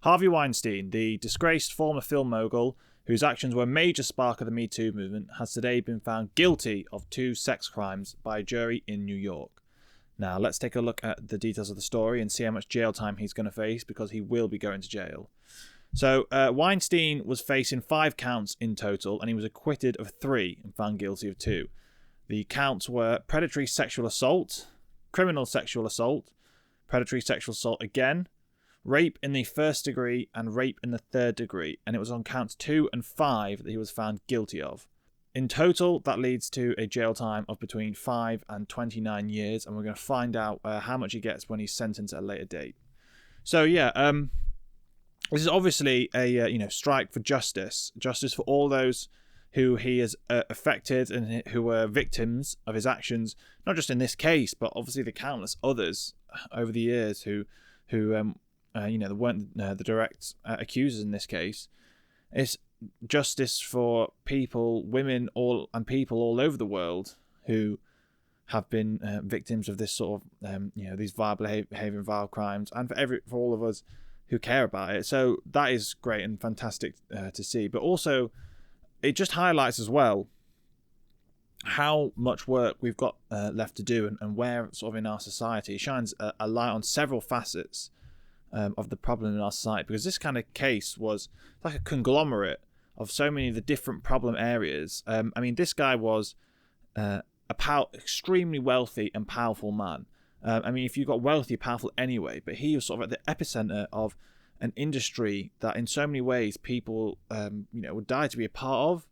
Harvey Weinstein, the disgraced former film mogul whose actions were a major spark of the Me Too movement, has today been found guilty of 2 sex crimes by a jury in New York. Now, let's take a look at the details of the story and see how much jail time he's going to face, because he will be going to jail. So, Weinstein was facing 5 counts in total, and he was acquitted of 3 and found guilty of 2. The counts were predatory sexual assault, criminal sexual assault, predatory sexual assault again, rape in the 1st degree, and rape in the 3rd degree. And it was on counts 2 and 5 that he was found guilty of. In total, that leads to a jail time of between 5 and 29 years, and we're going to find out how much he gets when he's sentenced at a later date. So yeah, this is obviously a strike for justice for all those who he has affected and who were victims of his actions, not just in this case, but obviously the countless others over the years who weren't the direct accusers in this case. It's justice for people, women, people all over the world who have been victims of this sort of these vile behavior, vile crimes, and for all of us who care about it. So that is great and fantastic to see. But also, it just highlights as well how much work we've got left to do, and where sort of in our society it shines a light on several facets of the problem in our society, because this kind of case was like a conglomerate of so many of the different problem areas. This guy was extremely wealthy and powerful man. If you got wealthy, powerful anyway, but he was sort of at the epicenter of an industry that in so many ways people would die to be a part of,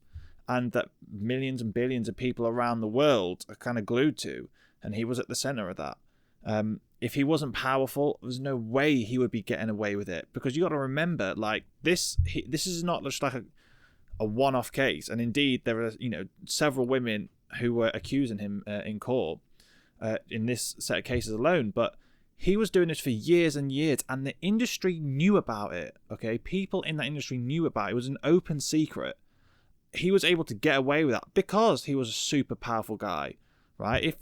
and that millions and billions of people around the world are kind of glued to, and he was at the center of that. If he wasn't powerful, there's no way he would be getting away with it, because you got to remember, like, this is not just like a one-off case, and indeed there are several women who were accusing him in court in this set of cases alone. But he was doing this for years and years, and the industry knew about it. Okay, people in that industry knew about it. It was an open secret. He was able to get away with that because he was a super powerful guy, right?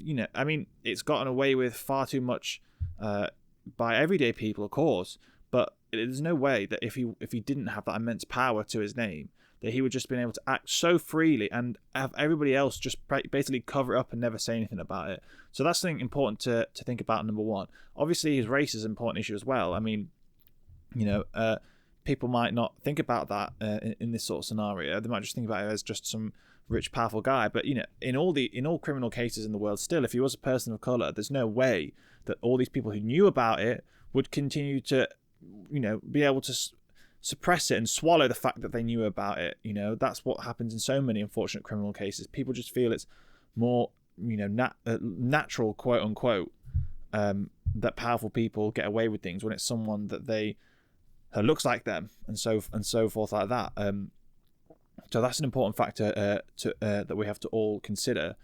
It's gotten away with far too much by everyday people, of course, but there's no way that if he didn't have that immense power to his name, that he would just been able to act so freely and have everybody else just basically cover it up and never say anything about it. So that's something important to think about, number one. Obviously, his race is an important issue as well. People might not think about that in this sort of scenario. They might just think about it as just some rich, powerful guy. But in all criminal cases in the world, still, if he was a person of color, there's no way that all these people who knew about it would continue to, be able to suppress it and swallow the fact that they knew about it. That's what happens in so many unfortunate criminal cases. People just feel it's more, natural, quote unquote, that powerful people get away with things when it's someone that they looks like them and so forth like that. So that's an important factor that we have to all consider.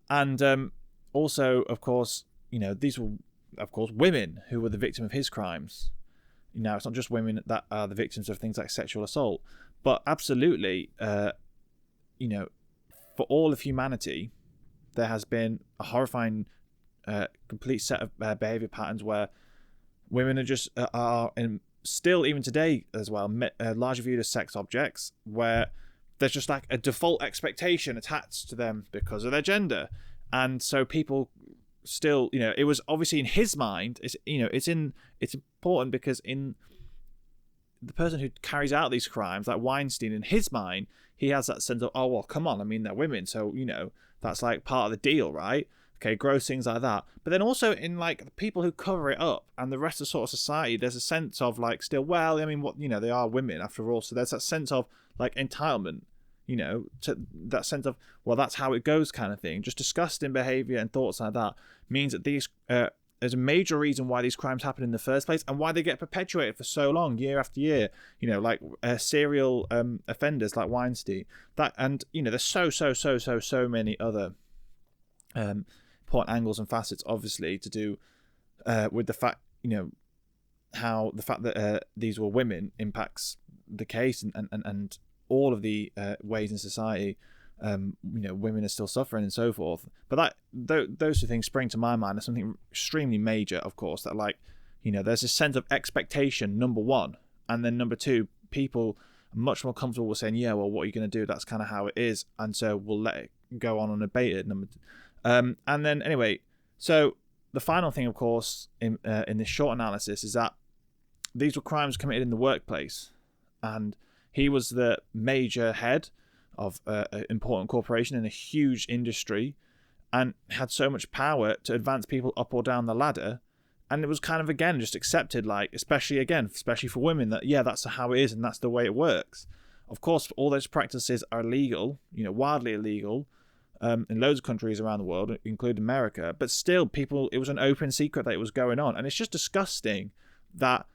And also, of course, these were, of course, women who were the victim of his crimes. It's not just women that are the victims of things like sexual assault, but absolutely, for all of humanity, there has been a horrifying, complete set of behavior patterns where women are still, even today as well, largely viewed as sex objects, where there's just like a default expectation attached to them because of their gender. And so people still, it was obviously in his mind, it's important because in the person who carries out these crimes, like Weinstein, in his mind, he has that sense of, oh, well, come on, they're women, so, that's like part of the deal, right? Okay, gross things like that. But then also in like the people who cover it up and the rest of sort of society, there's a sense of like still, well, they are women after all. So there's that sense of like entitlement, to that sense of, well, that's how it goes kind of thing. Just disgusting behavior and thoughts like that means that these, there's a major reason why these crimes happen in the first place and why they get perpetuated for so long, year after year, like serial offenders like Weinstein. There's so many other important angles and facets, obviously, to do with the fact, how the fact that these were women impacts the case and all of the ways in society, women are still suffering and so forth. But those two things spring to my mind as something extremely major, of course, that there's a sense of expectation, number one, And then number two, people are much more comfortable with saying, yeah, well, what are you going to do? That's kind of how it is. And so we'll let it go on unabated. And then anyway, so the final thing, of course, in this short analysis is that these were crimes committed in the workplace. And he was the major head of an important corporation in a huge industry and had so much power to advance people up or down the ladder. And it was kind of, again, just accepted, like, especially for women, that, yeah, that's how it is and that's the way it works. Of course, all those practices are illegal, wildly illegal, in loads of countries around the world, including America. But still, it was an open secret that it was going on. And it's just disgusting that,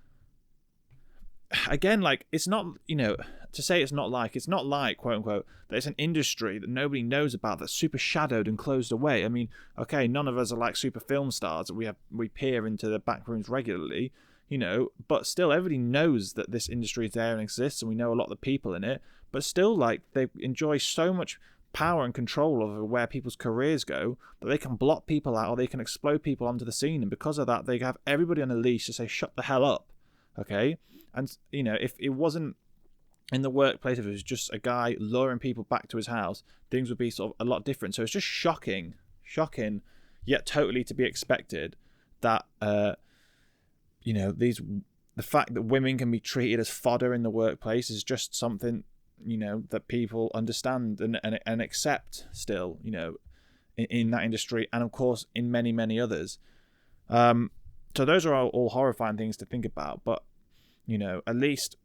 again, like, it's not, to say it's not like, quote unquote, that it's an industry that nobody knows about, that's super shadowed and closed away. I mean, okay, none of us are like super film stars. We peer into the back rooms regularly, but still everybody knows that this industry is there and exists, and we know a lot of the people in it, but still, like, they enjoy so much power and control over where people's careers go that they can block people out or they can explode people onto the scene. And because of that, they have everybody on a leash to say, shut the hell up. Okay. And, if it wasn't in the workplace, if it was just a guy luring people back to his house, things would be sort of a lot different. So it's just shocking, yet totally to be expected that, the fact that women can be treated as fodder in the workplace is just something, that people understand and accept still, in that industry. And of course, in many, many others. So those are all horrifying things to think about. But, at least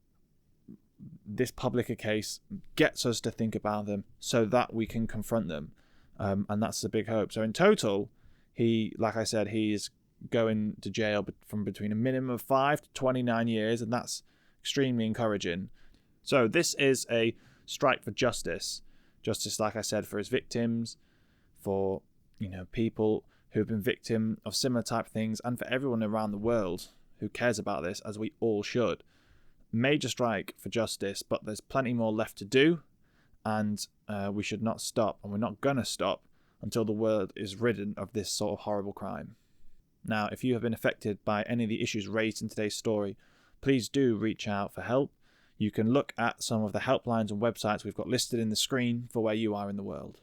this public case gets us to think about them so that we can confront them. And that's the big hope. So in total, like I said, he is going to jail from between a minimum of 5 to 29 years. And that's extremely encouraging. So this is a strike for justice. Justice, like I said, for his victims, for, people who've been victim of similar type of things, and for everyone around the world who cares about this, as we all should. Major strike for justice, but there's plenty more left to do, and we should not stop, and we're not going to stop until the world is ridden of this sort of horrible crime. Now, if you have been affected by any of the issues raised in today's story, please do reach out for help. You can look at some of the helplines and websites we've got listed in the screen for where you are in the world.